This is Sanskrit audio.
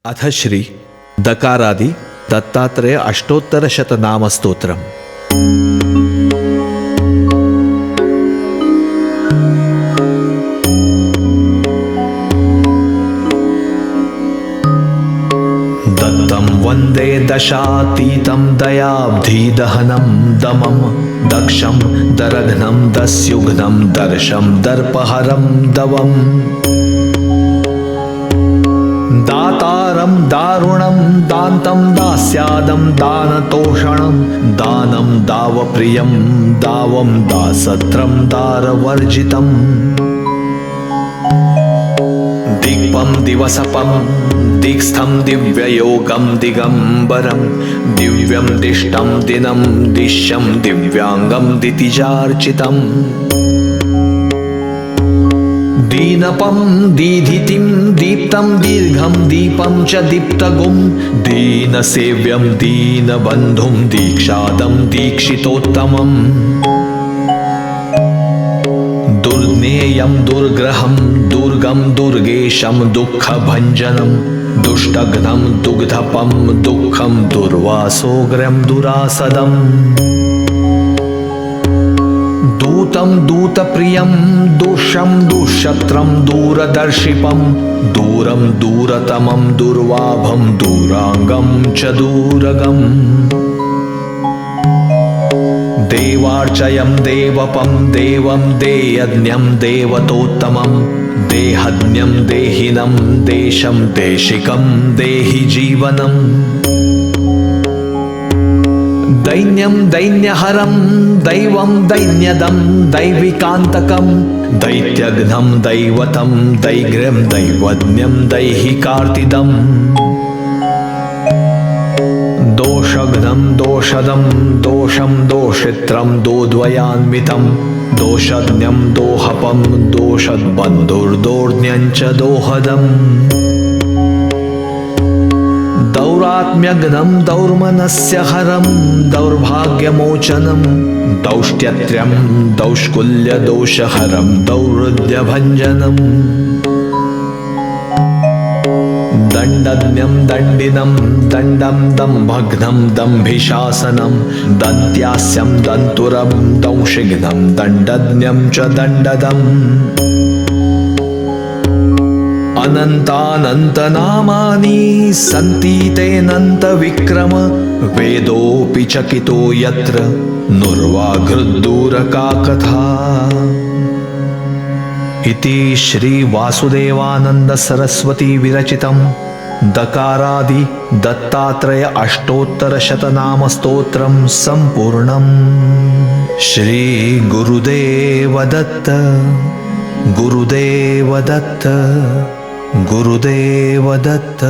अथ श्री दकारादि दत्तात्रेय अष्टोत्तर शतनाम स्तोत्रम्। दत्तं वन्दे दशातीतं दयाब्धिदहनं दमं दक्षं दरघ्नं दस्युघ्नं दर्शं दर्पहरं दवम् दातारं दारुणं दान्तं दास्यादं दानतोषणं दानं दावप्रियं दावं दासत्रं दारवर्जितम् दिक्पं दिवसपं दिक्स्थं दिव्ययोगं दिगम्बरं दिव्यं दिष्टं दिनं दिश्यं दिव्याङ्गं दितिजार्चितम् दीनपं दीधितिं दीप्तं दीर्घं दीपं च दीप्तगुं दीनसेव्यं दीनबन्धुं दीक्षादं दीक्षितोत्तमम् दुर्ज्ञेयं दुर्ग्रहं दुर्गं दुर्गेशं दुःखभञ्जनं दुष्टघ्नं दुग्धपं दुःखं दुर्वासोग्रं दुरासदम् दूतं दूतप्रियं दुष्यं दुःशत्रं दूरदर्शिपं दूरं दूरतमं दुर्वाभं दूराङ्गं च दूरगम् देवार्चयं देवपं देवं देयज्ञं देवतोत्तमं देहज्ञं देहिनं देशं देशिकं देहि जीवनम् दैन्यं दैन्यहरं दैवं दैन्यदं दैविकान्तकं दैत्यघ्नं दैवतं दैग्र्यं दैवज्ञं दैहिकार्तिदम् दोषघ्नं दोषदं दोषं दोषित्रं दोद्वयान्वितं दोषज्ञं दोहपं दोषद्बन्धुर्दोर्ज्ञं च दोहदम् दौरात्म्यघ्नं दौर्मनस्य हरं दौर्भाग्यमोचनं दौष्ट्यत्र्यं दौष्कुल्यदोषहरं दौर्हृद्यभञ्जनम् दण्डज्ञं दण्डिनं दण्डं दम्भघ्नं दम्भिशासनं दन्त्यास्यं दन्तुरं दंशिघ्नं दण्डज्ञं च दण्डदम् अनन्तानन्तनामानि सन्ति तेऽनन्तविक्रम वेदोऽपि चकितो यत्र नुर्वाघृद्दूरका कथा। इति श्री वासुदेवानन्द सरस्वती विरचितं दकारादि दत्तात्रेय अष्टोत्तर शतनाम स्तोत्रं सम्पूर्णम्। श्री गुरुदेव दत्त गुरुदेव दत्त गुरुदेव दत्त।